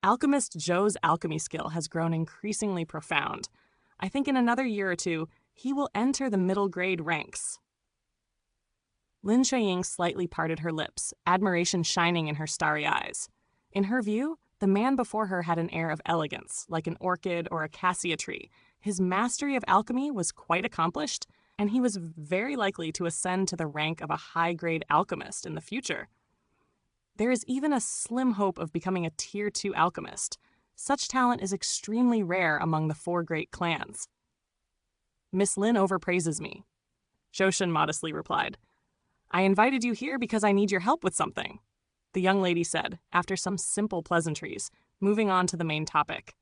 Alchemist Zhou's alchemy skill has grown increasingly profound. I think in another year or two, he will enter the middle grade ranks. Lin Shuiying slightly parted her lips, admiration shining in her starry eyes. In her view, the man before her had an air of elegance, like an orchid or a cassia tree. His mastery of alchemy was quite accomplished, and he was very likely to ascend to the rank of a high-grade alchemist in the future. There is even a slim hope of becoming a Tier 2 alchemist. Such talent is extremely rare among the 4 great clans. Miss Lin overpraises me, Zhou Shun modestly replied. I invited you here because I need your help with something, the young lady said, after some simple pleasantries, moving on to the main topic.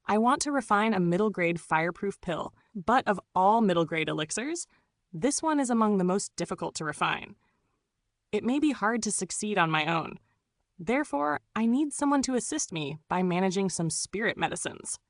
I want to refine a middle-grade fireproof pill, but of all middle-grade elixirs, this one is among the most difficult to refine. It may be hard to succeed on my own. Therefore, I need someone to assist me by managing some spirit medicines.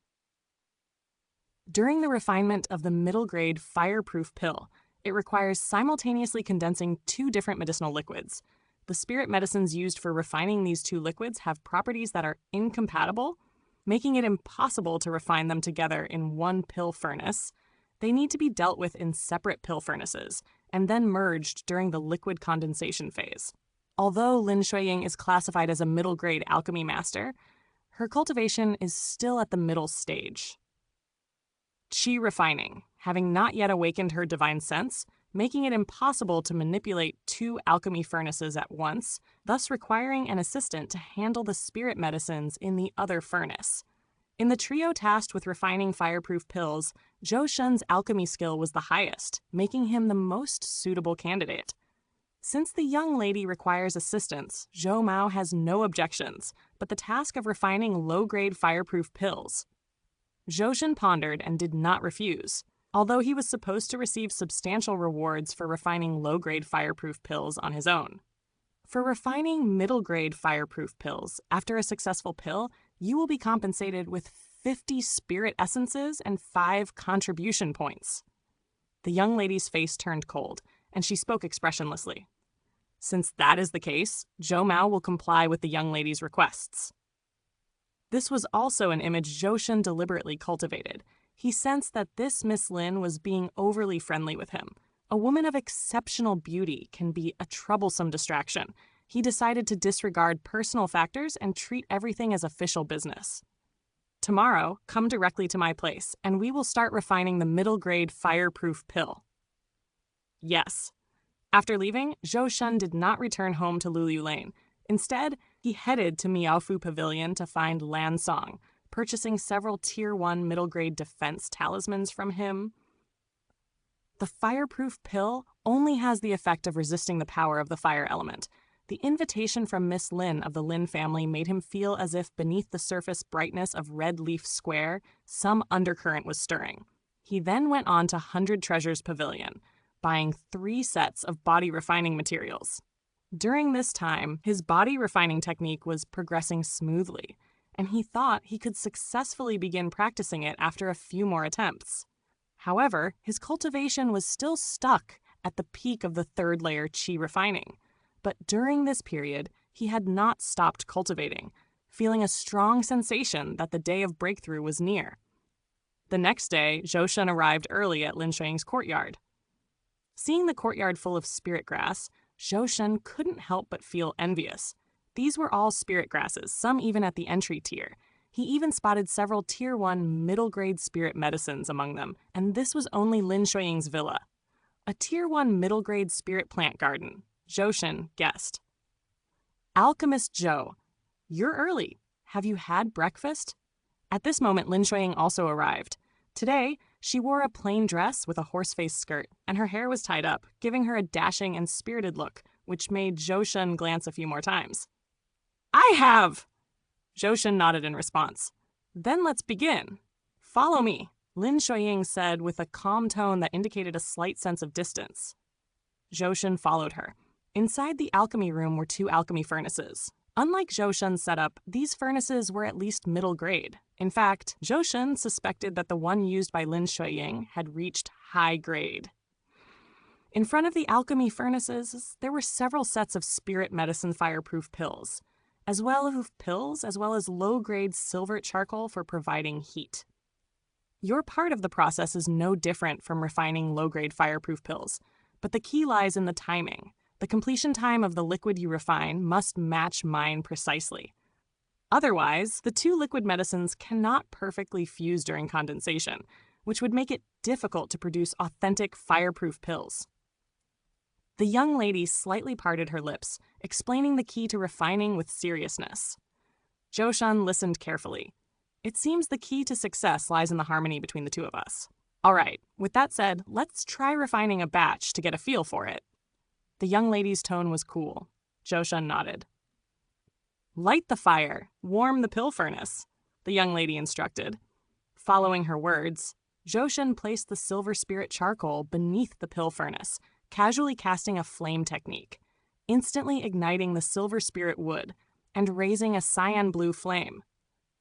During the refinement of the middle-grade fireproof pill, it requires simultaneously condensing 2 different medicinal liquids. The spirit medicines used for refining these 2 liquids have properties that are incompatible, making it impossible to refine them together in one pill furnace. They need to be dealt with in separate pill furnaces, and then merged during the liquid condensation phase. Although Lin Shuiying is classified as a middle-grade alchemy master, her cultivation is still at the middle stage. Qi refining, having not yet awakened her divine sense, making it impossible to manipulate 2 alchemy furnaces at once, thus requiring an assistant to handle the spirit medicines in the other furnace. In the trio tasked with refining fireproof pills, Zhou Shun's alchemy skill was the highest, making him the most suitable candidate. Since the young lady requires assistance, Zhou Mao has no objections, but the task of refining low-grade fireproof pills. Zhou Shun pondered and did not refuse, although he was supposed to receive substantial rewards for refining low-grade fireproof pills on his own. For refining middle-grade fireproof pills, after a successful pill, you will be compensated with 50 spirit essences and 5 contribution points. The young lady's face turned cold, and she spoke expressionlessly. Since that is the case, Zhou Mao will comply with the young lady's requests. This was also an image Zhou Shun deliberately cultivated. He sensed that this Miss Lin was being overly friendly with him. A woman of exceptional beauty can be a troublesome distraction. He decided to disregard personal factors and treat everything as official business. Tomorrow, come directly to my place, and we will start refining the middle-grade fireproof pill. Yes. After leaving, Zhou Shun did not return home to Lulu Lane. Instead, he headed to Miaofu Pavilion to find Lan Song, purchasing several Tier 1 middle-grade defense talismans from him. The fireproof pill only has the effect of resisting the power of the fire element. The invitation from Miss Lin of the Lin family made him feel as if beneath the surface brightness of Red Leaf Square, some undercurrent was stirring. He then went on to 100 Treasures Pavilion, buying 3 sets of body refining materials. During this time, his body refining technique was progressing smoothly, and he thought he could successfully begin practicing it after a few more attempts. However, his cultivation was still stuck at the peak of the 3rd layer Qi refining. But during this period, he had not stopped cultivating, feeling a strong sensation that the day of breakthrough was near. The next day, Zhou Shun arrived early at Lin Shuiying's courtyard. Seeing the courtyard full of spirit grass, Zhou Shun couldn't help but feel envious. These were all spirit grasses, some even at the entry tier. He even spotted several Tier 1 middle-grade spirit medicines among them, and this was only Lin Shuiying's villa. A Tier 1 middle-grade spirit plant garden, Zhou Shun guessed. Alchemist Zhou, you're early. Have you had breakfast? At this moment, Lin Shuiying also arrived. Today, she wore a plain dress with a horse-face skirt, and her hair was tied up, giving her a dashing and spirited look, which made Zhou Shun glance a few more times. I have! Zhou Shun nodded in response. Then let's begin. Follow me, Lin Shuiying said with a calm tone that indicated a slight sense of distance. Zhou Shun followed her. Inside the alchemy room were 2 alchemy furnaces. Unlike Zhou Shun's setup, these furnaces were at least middle grade. In fact, Zhou Shun suspected that the one used by Lin Shuiying had reached high grade. In front of the alchemy furnaces, there were several sets of spirit medicine fireproof pills. as well as low-grade silver charcoal for providing heat. Your part of the process is no different from refining low-grade fireproof pills, but the key lies in the timing. The completion time of the liquid you refine must match mine precisely. Otherwise, the two liquid medicines cannot perfectly fuse during condensation, which would make it difficult to produce authentic fireproof pills. The young lady slightly parted her lips, explaining the key to refining with seriousness. Zhou listened carefully. It seems the key to success lies in the harmony between the two of us. All right, with that said, let's try refining a batch to get a feel for it. The young lady's tone was cool. Zhou nodded. Light the fire, warm the pill furnace, the young lady instructed. Following her words, Zhou placed the silver spirit charcoal beneath the pill furnace, casually casting a flame technique, instantly igniting the silver spirit wood and raising a cyan blue flame.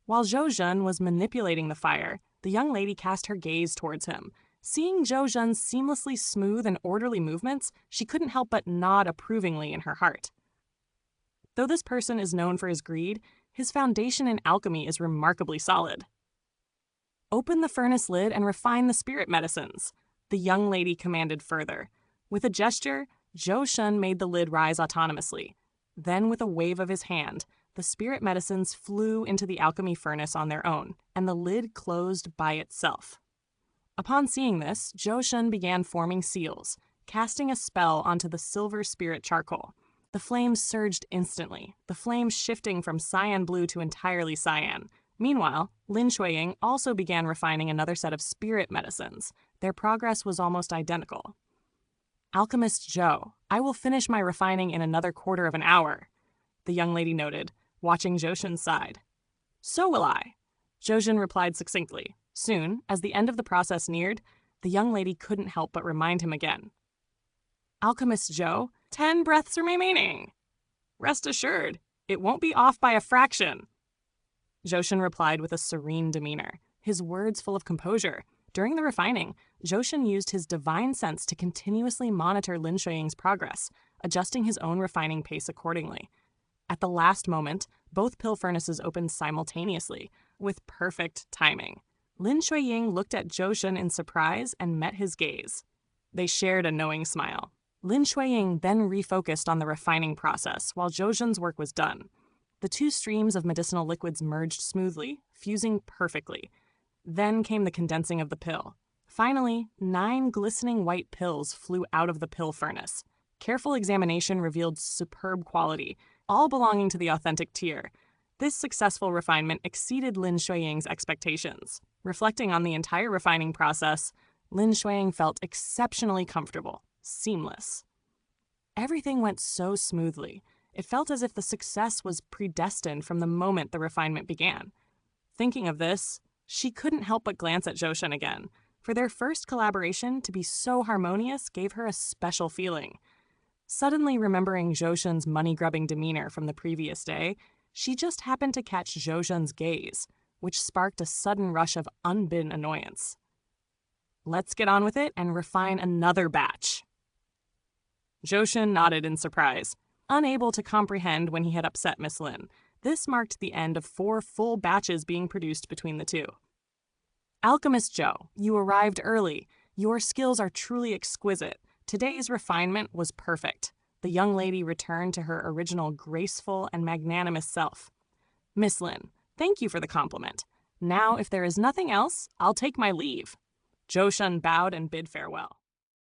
While Zhou was manipulating the fire, the young lady cast her gaze towards him. Seeing Zhou's seamlessly smooth and orderly movements, she couldn't help but nod approvingly in her heart. Though this person is known for his greed, his foundation in alchemy is remarkably solid. Open the furnace lid and refine the spirit medicines, the young lady commanded further. With a gesture, Zhou made the lid rise autonomously. Then, with a wave of his hand, the spirit medicines flew into the alchemy furnace on their own, and the lid closed by itself. Upon seeing this, Zhou began forming seals, casting a spell onto the silver spirit charcoal. The flames surged instantly, the flames shifting from cyan blue to entirely cyan. Meanwhile, Lin Shuiying also began refining another set of spirit medicines. Their progress was almost identical. Alchemist Zhou, I will finish my refining in another quarter of an hour, the young lady noted, watching Zhou side. So will I, Zhou replied succinctly. Soon, as the end of the process neared, the young lady couldn't help but remind him again. Alchemist Zhou, 10 breaths remaining. Rest assured, it won't be off by a fraction. Zhou replied with a serene demeanor, his words full of composure. During the refining, Zhou used his divine sense to continuously monitor Lin Shuiying's progress, adjusting his own refining pace accordingly. At the last moment, both pill furnaces opened simultaneously, with perfect timing. Lin Shuiying looked at Zhou in surprise and met his gaze. They shared a knowing smile. Lin Shuiying then refocused on the refining process while Zhou's work was done. The two streams of medicinal liquids merged smoothly, fusing perfectly. Then came the condensing of the pill. Finally, 9 glistening white pills flew out of the pill furnace. Careful examination revealed superb quality, all belonging to the authentic tier. This successful refinement exceeded Lin Shuiying's expectations. Reflecting on the entire refining process, Lin Shuiying felt exceptionally comfortable, seamless. Everything went so smoothly. It felt as if the success was predestined from the moment the refinement began. Thinking of this, she couldn't help but glance at Zhou again. For their first collaboration to be so harmonious gave her a special feeling. Suddenly remembering Zhou money-grubbing demeanor from the previous day, she just happened to catch Zhou gaze, which sparked a sudden rush of unbidden annoyance. Let's get on with it and refine another batch. Zhou nodded in surprise, unable to comprehend when he had upset Miss Lin. This marked the end of 4 full batches being produced between the two. Alchemist Zhou, you arrived early. Your skills are truly exquisite. Today's refinement was perfect. The young lady returned to her original graceful and magnanimous self. Miss Lin, thank you for the compliment. Now, if there is nothing else, I'll take my leave. Zhou bowed and bid farewell.